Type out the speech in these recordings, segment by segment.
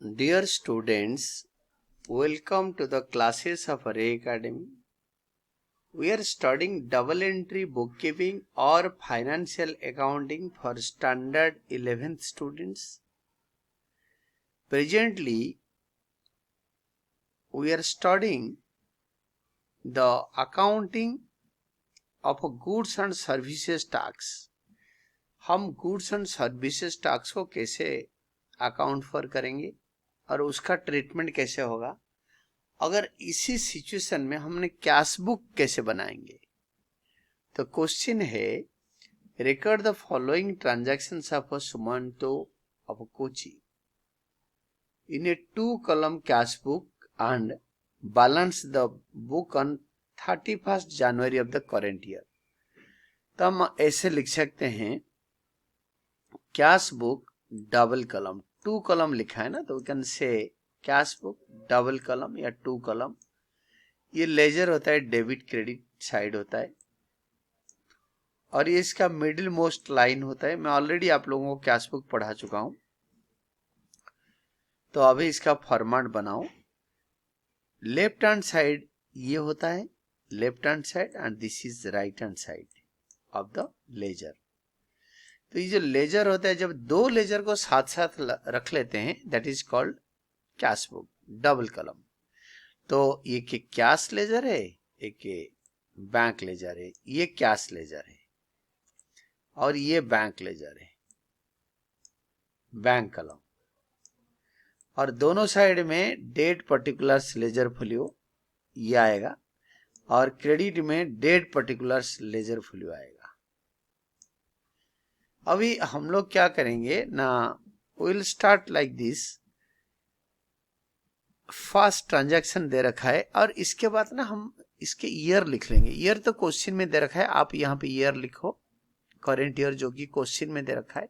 Dear students, welcome to the classes of Array Academy. We are studying double entry bookkeeping or financial accounting for standard 11th students. Presently, we are studying the accounting of a goods and services tax. हम goods and services tax को कैसे account for करेंगे और उसका treatment कैसे होगा। अगर इसी सिचुएशन में हमने कैश बुक कैसे बनाएंगे, तो क्वेश्चन है record the following transactions of a Sumanto of Kochi in a 2 column cash book and balance the book on 31st January of the current year. तो हम ऐसे लिख सकते हैं cash book double column, 2 column लिखा है ना, तो we can say cash book double column या 2 column। ये लेजर होता है, डेबिट क्रेडिट साइड होता है और ये इसका मिडिल मोस्ट लाइन होता है। मैं ऑलरेडी आप लोगों को कैश बुक पढ़ा चुका हूं, तो अभी इसका फॉर्मेट बनाओ। लेफ्ट हैंड साइड ये होता है, left hand side, and this is right hand side of the ledger. तो ये जो लेजर होता है, जब दो लेजर को साथ साथ रख लेते हैं, that is called cash book double column. तो ये कैश लेजर है, एक बैंक लेजर है, ये कैश लेजर है और ये बैंक लेजर है, बैंक कॉलम। और दोनों साइड में डेट पर्टिकुलर्स लेजर फोलियो ये आएगा और क्रेडिट में डेट पर्टिकुलर्स लेजर फोलियो आएगा। अभी हम लोग क्या करेंगे ना, will start like this. First transaction दे रखा है और इसके बाद ना हम इसके ईयर लिख लेंगे। ईयर तो क्वेश्चन में दे रखा है, आप यहाँ पे ईयर लिखो, करेंट ईयर जो कि क्वेश्चन में दे रखा है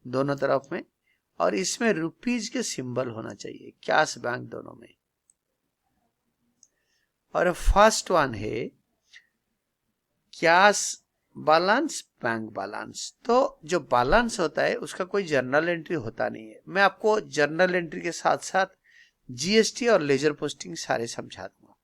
दोनों तरफ में, और इसमें रुपीज के सिंबल होना चाहिए, कैश बैंक दोनों में। और फर्स्ट वन है कैश बैलेंस, बैंक बैलेंस। तो जो बैलेंस होता है उसका कोई जर्नल एंट्री होता नहीं है। मैं आपको जर्नल एंट्री के साथ साथ जीएसटी और लेजर पोस्टिंग सारे समझा दूंगा।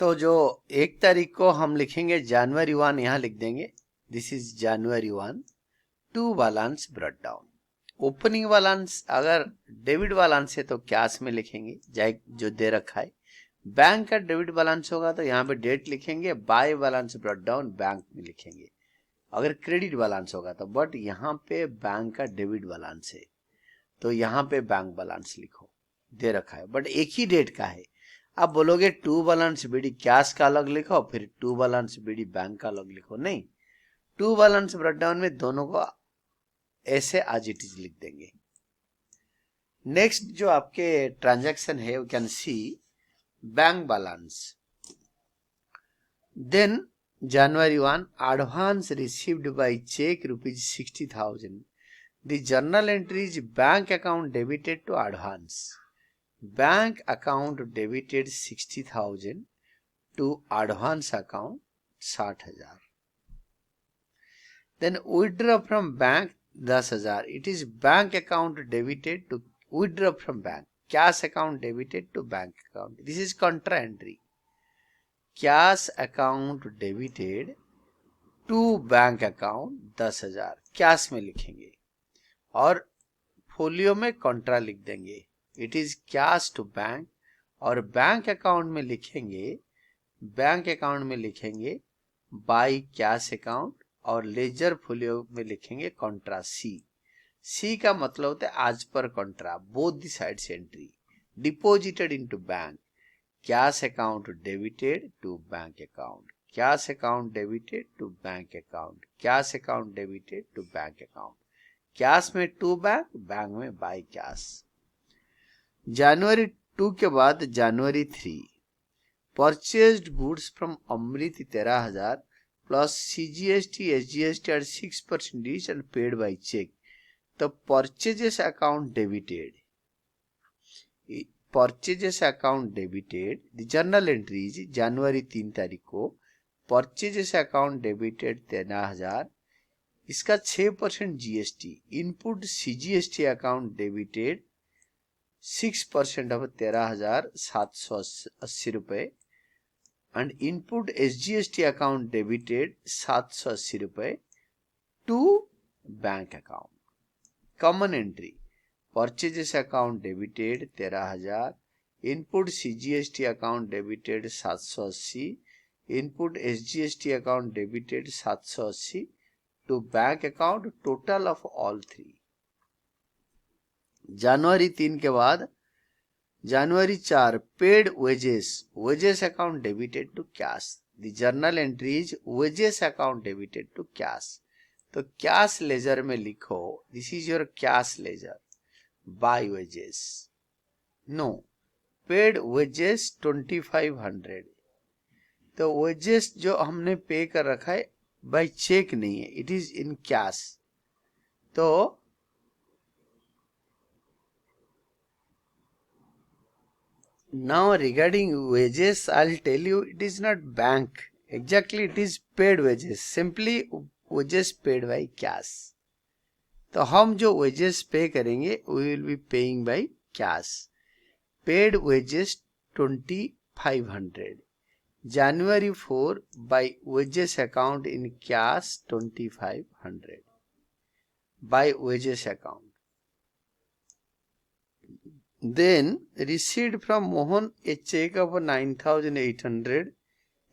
तो जो 1 तारीख को हम लिखेंगे जनवरी 1, यहां लिख देंगे this is January 1। To balance brought down. Opening balance अगर डेबिट बैलेंस है तो कैश में लिखेंगे जो दे रखा है। बैंक का डेबिट बैलेंस होगा तो यहाँ पे डेट लिखेंगे, by balance brought down bank में लिखेंगे। अगर क्रेडिट बैलेंस होगा तो, बट यहाँ पे बैंक का डेबिट बैलेंस है तो यहाँ पे बैंक बैलेंस लिखो, दे रखा है बट एक ही डेट का है। आप बोलोगे टू बैलेंस बीडी कैश का अलग लिखो, फिर टू बैलेंस बीडी बैंक का अलग लिखो, नहीं, टू बैलेंस ब्रॉट डाउन में दोनों को ऐसे आज इट इज लिख देंगे। नेक्स्ट जो आपके ट्रांजैक्शन है, you can see bank balance. Then January 1, advance received by check rupees 60,000. The journal entry is bank account debited to advance. Bank account debited 60,000 to advance account 60,000. Then withdraw from bank 10,000. It is bank account debited to withdraw from bank. Cash account debited to bank account. This is contra entry. Cash account debited to bank account 10,000 cash में लिखेंगे और folio में contra लिख देंगे। It is cash to bank, और bank account में लिखेंगे, bank account में लिखेंगे बाय कैश अकाउंट, और लेजर फोलियो में लिखेंगे कॉन्ट्रा सी। सी का मतलब होता है as per contra, both the sides entry. Deposited into bank, cash account debited to bank account, cash account debited to bank account, cash account debited to bank account. Cash में to bank, bank में by cash. जनवरी 2 के बाद जनवरी 3, purchased goods from Amrit 13,000 plus CGST SGST at 6% and paid by cheque. तो purchases account debited, purchases account debited, the journal entry is जनवरी 3 तारीख को purchases account debited 13,000 इसका 6% GST, input CGST account debited 6% of 13,780 रुपए and input SGST account debited 780 रुपए to bank account. Common entry purchases account debited 13,000, input CGST account debited 780, input SGST account debited 780 to bank account. Total of all three. जनवरी 3 के बाद जनवरी 4 paid wages account debited to cash. The journal entry is wages account debited to cash. तो cash ledger में लिखो this is your cash ledger. By wages no paid wages 2500. तो wages जो हमने पे कर रखा है बाय चेक नहीं है, इट इज इन कैश. तो now regarding wages I'll tell you it is not bank, exactly it is paid wages, simply wages paid by cash. तो हम जो wages पे करेंगे we will be paying by cash. paid wages 2500. January 4 by wages account in cash 2500 by wages account. Then received from Mohan a check of 9,800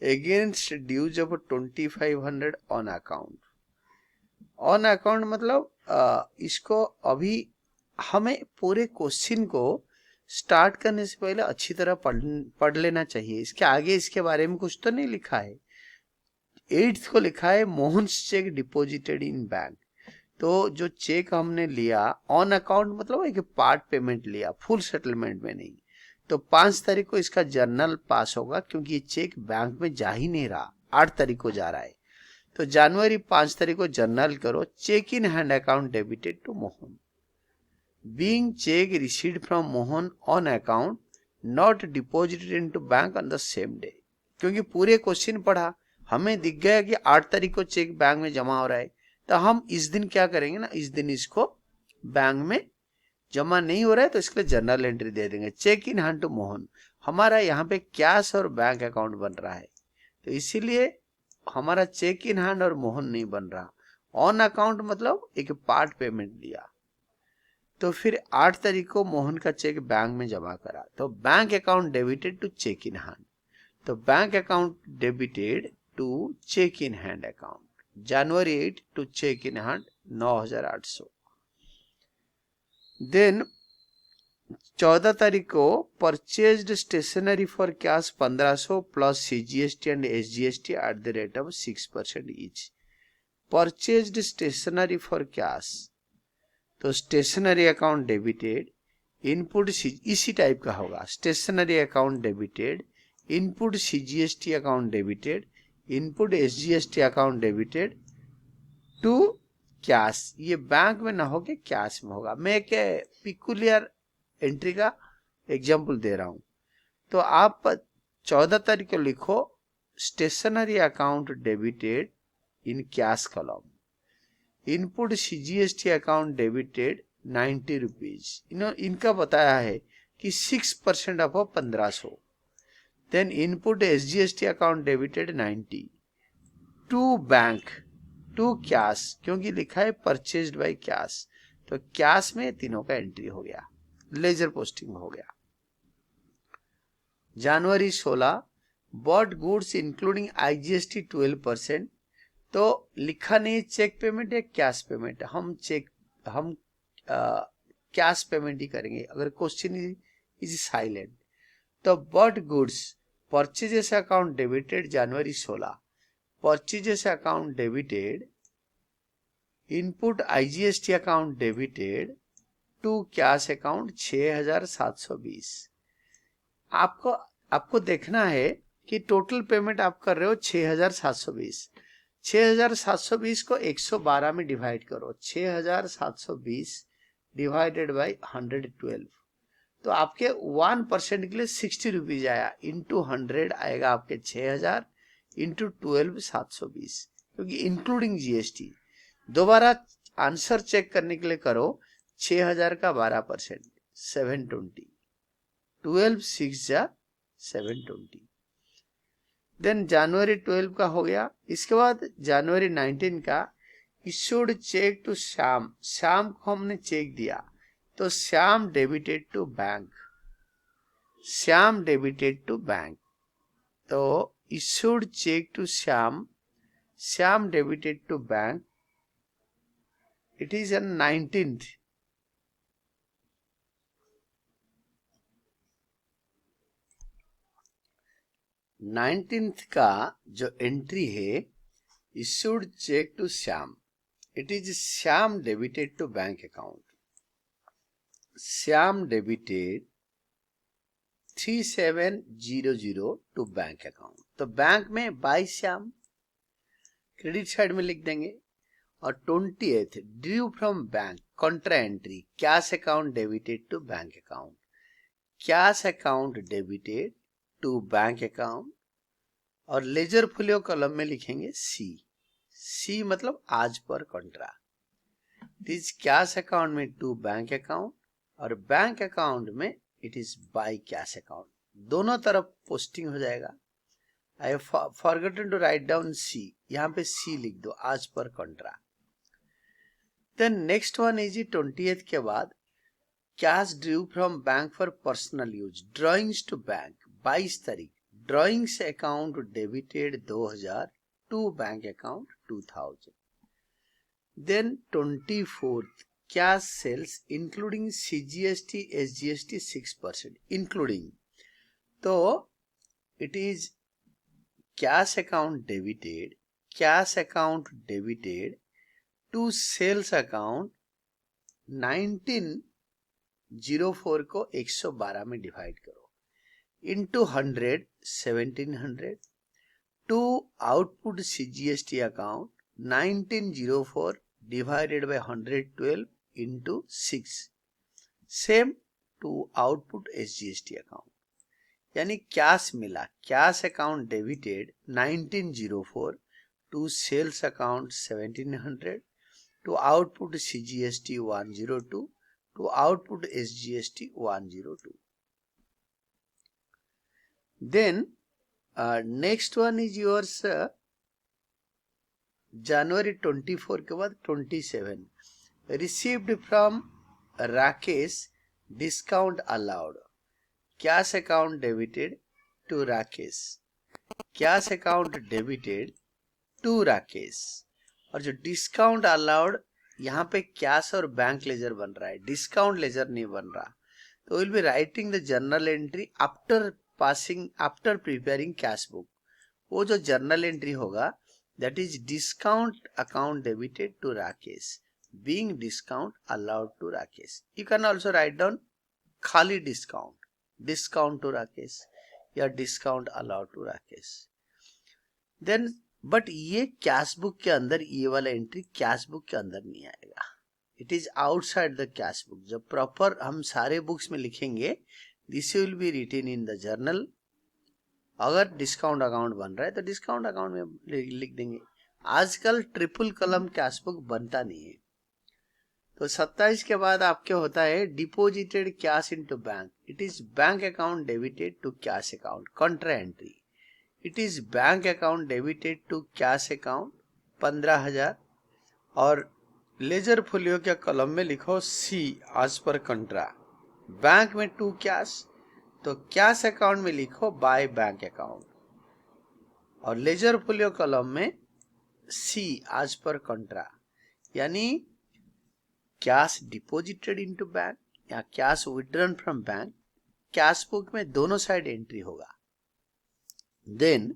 against dues of 2,500 on account. On account मतलब इसको अभी हमें पूरे question को start करने से पहले अच्छी तरह पढ़ लेना चाहिए. इसके आगे इसके बारे में कुछ तो नहीं लिखा है. 8th को लिखा है Mohan's check deposited in bank. तो जो चेक हमने लिया ऑन अकाउंट मतलब एक पार्ट पेमेंट लिया, फुल सेटलमेंट में नहीं. तो 5 तारीख को इसका जर्नल पास होगा क्योंकि ये चेक बैंक में जा ही नहीं रहा, 8 तारीख को जा रहा है. तो जनवरी 5 तारीख को जर्नल करो. Cheque in hand account debited to Mohan. Being cheque received from Mohan on account not deposited into bank on the same day. क्योंकि पूरे क्वेश्चन पढ़ा, हमें दिख गया कि 8 तारीख को चेक बैंक में जमा हो रहा है. तो हम इस दिन क्या करेंगे ना, इस दिन इसको बैंक में जमा नहीं हो रहा है तो इसके लिए जर्नल एंट्री दे देंगे. Cheque in hand to Mohan. हमारा यहाँ पे कैश और बैंक अकाउंट बन रहा है तो इसीलिए हमारा चेक इन हैंड और मोहन नहीं बन रहा. ऑन अकाउंट मतलब एक पार्ट पेमेंट दिया. तो फिर 8 तारीख को मोहन का चेक बैंक में जमा करा तो bank account debited to cheque in hand. तो bank account debited to cheque in hand account. January 8 to check in hand 9,800. Then 14 तारीख को purchased stationery for cash 1500 plus CGST and SGST at the rate of 6% each. Purchased stationery for cash तो stationery account debited, input इसी type का होगा. Stationery account debited, input CGST account debited, input SGST account debited to cash. ये bank में ना होके cash में होगा. मैं एक पिकुलियर एंट्री का एग्जांपल दे रहा हूं. तो आप 14 तारीख को लिखो stationery account debited in cash column. Input CGST account debited 90 rupees. इनका बताया है कि 6% of 1500. Then input SGST account debited 90 to bank to cash क्योंकि लिखा है purchased by cash. तो कैश में तीनों का एंट्री हो गया, लेजर पोस्टिंग हो गया. January 16 bought goods including IGST 12%. तो लिखा नहीं चेक पेमेंट या कैश पेमेंट. हम कैश पेमेंट ही करेंगे अगर क्वेश्चन इज साइलेंट. तो bought goods purchases account debited January 16. Purchases account debited, input IGST account debited to cash account 6,720. आपको देखना है कि टोटल पेमेंट आप कर रहे हो 6,720. 6,720 को 112 में डिवाइड करो. 6,720 डिवाइडेड बाई 112. तो आपके 1% के लिए 60 रुपीज आया. इंटू 100 आएगा आपके 6,000 इंटू 12 720 क्योंकि इंक्लूडिंग जीएसटी. दोबारा आंसर चेक करने के लिए करो, 6000 का 12%, 720, 12 6 जा 720। देन जनवरी 12 का हो गया। इसके बाद जनवरी 19 का issued cheque to Shyam, Shyam को हमने चेक दिया तो Shyam debited to bank, Shyam debited to bank, तो issued cheque to Shyam, Shyam debited to bank, it is on 19th। का जो एंट्री है, issued cheque to Shyam, it is Shyam debited to bank account, Shyam debited 3700 to bank account. तो बैंक में by Shyam credit side में लिख देंगे। और 20th due from bank, contra entry, cash account debited to bank account, cash account debited to bank account. और ledger folio column में लिखेंगे C, C मतलब as per contra, this cash account में to bank account और bank account में it is by cash account, दोनों तरफ posting हो जाएगा। I have forgotten to write down C, यहाँ पे सी लिख दो, as per contra. Then next one is 20th के बाद cash due from bank for personal use, drawings to bank 22 तारीख, drawings account debited 2000 to bank account 2000। Then 24th cash sales including CGST SGST 6%, including, तो it is cash account debited, cash account debited to sales account 1904 को 112 में divide करो, into 100 1700 to output CGST account 1904 divided by 112 into 6, same to output SGST account। यानी cash मिला, cash account debited 1904 to sales account 1700 to output CGST 102 to output SGST 102। Then next one is yours जनवरी 24 के बाद 27, received from Rakesh discount allowed, cash account debited to Rakesh, cash account debited to Rakesh. और जो discount allowed, यहाँ पे cash और bank laser बन रहा है, डिस्काउंट लेजर नहीं बन रहा, तो will be writing the journal entry after passing, after preparing cash book. वो जो जर्नल एंट्री होगा that is discount account debited to Rakesh, being discount allowed to Rakesh। You can also write down खाली discount, discount to Rakesh या discount allowed to Rakesh। Then but ये cash book के अंदर, ये वाला entry cash book के अंदर नहीं आएगा, it is outside the cash book. जब प्रॉपर हम सारे बुक्स में लिखेंगे, this will be written in the journal. अगर डिस्काउंट अकाउंट बन रहा है तो डिस्काउंट अकाउंट में लिख देंगे। आजकल ट्रिपल कलम कैश बुक बनता नहीं है। तो 27 के बाद आपके होता है deposited cash into bank, it is bank account debited to cash account, contra entry, it is bank account debited to cash account 15,000। और लेजर फोलियो के कॉलम में लिखो सी, आज पर कॉन्ट्रा, बैंक में टू कैश, तो कैश अकाउंट में लिखो by bank account. और लेजर फोलियो कॉलम में सी, आज पर कॉन्ट्रा, यानी कैश डिपॉजिटेड इनटू बैंक या cash withdrawn from bank, cash book में दोनों साइड एंट्री होगा। देन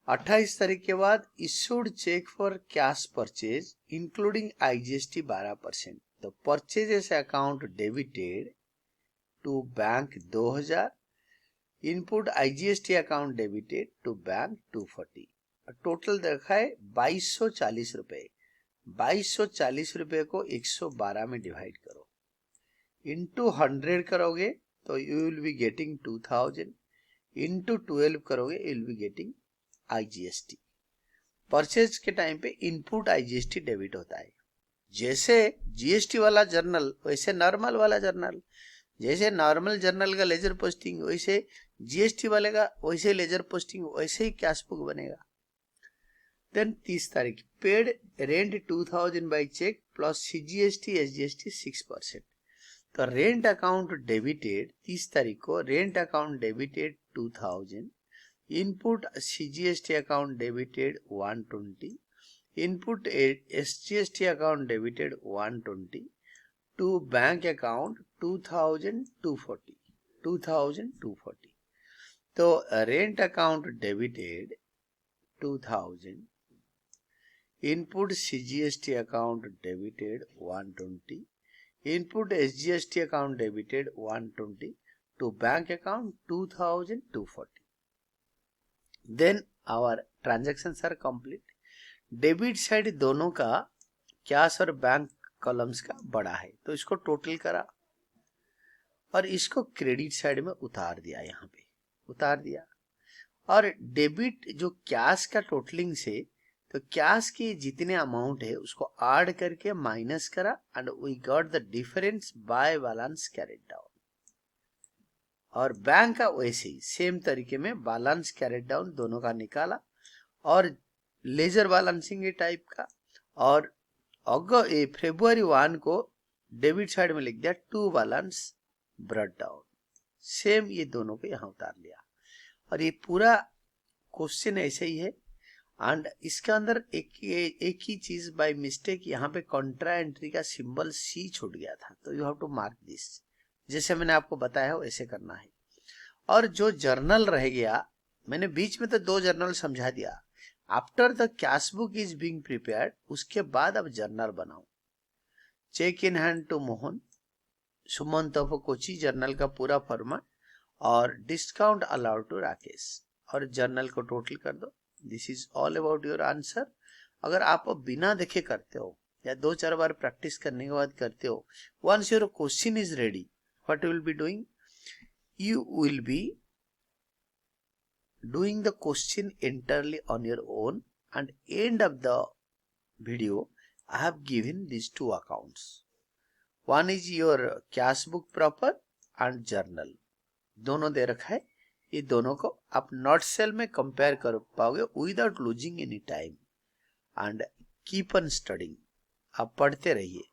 28 तारीख के बाद issued cheque for cash purchase including IGST 12%, तो purchases account debited to bank 2000, input IGST account debited to bank 240। Total देखा है 2240 रुपए। 2240 रुपए को 112 में डिवाइड करो, इनटू 100 करोगे तो you will be getting 2000, into 12 करोगे you will be getting IGST। Purchase के टाइम पे इनपुट आईजीएसटी डेबिट होता है। जैसे जीएसटी वाला जर्नल वैसे नॉर्मल वाला जर्नल, जैसे नॉर्मल जर्नल का लेजर पोस्टिंग वैसे जीएसटी वाले का वैसे लेजर पोस्टिंग, वैसे ही कैश बुक बनेगा। देन 30 तारीख paid rent 2000 by cheque plus CGST SGST 6%। तो रेंट अकाउंट डेबिटेड 30 तारीख को rent account debited 2000, input CGST account debited 120, input SGST account debited 120 to bank account 2240। तो rent account debited 2000, input CGST account debited 120, input SGST account debited 120 to bank account 2240। Then our transactions are complete. Debit side दोनों का cash और bank columns का बड़ा है, तो इसको total करा और इसको क्रेडिट साइड में उतार दिया, यहाँ पे उतार दिया। और डेबिट जो कैश का टोटलिंग से, तो कैश के जितने अमाउंट है उसको ऐड करके माइनस करा and we got the difference by balance carried down. और बैंक का वैसे ही सेम तरीके में बैलेंस कैरिड डाउन दोनों का निकाला और लेजर बैलेंसिंग टाइप का। और February 1 को डेबिट साइड में लिख दिया to balance brought down, same ये दोनों को यहाँ उतार लिया। और ये पूरा क्वेश्चन ऐसे ही है। एंड इसके अंदर एक ही चीज बाय मिस्टेक यहाँ पे कॉन्ट्रा एंट्री का सिंबल सी छूट गया था, तो you have to mark this, जैसे मैंने आपको बताया हो वैसे करना है। और जो जर्नल रह गया, मैंने बीच में तो 2 जर्नल समझा दिया। After the cash book is being prepared, उसके बाद अब जर्नल बनाओ। Cheque in hand to Mohan, Sumant of Kochi, journal का पूरा फॉर्मेट, और डिस्काउंट अलाउड टू राकेश, और जर्नल को टोटल कर दो। This is all about your answer. अगर आप बिना देखे करते हो या 2-4 बार प्रैक्टिस करने के बाद करते हो, once your question is ready, what you will be doing, you will be doing the question entirely on your own, and end of the video I have given these 2 accounts. One is your cash book proper and journal, दोनों दे रखा है। ये दोनों को आप not cell में compare कर पाओगे without losing any time. And keep on studying, आप पढ़ते रहिए।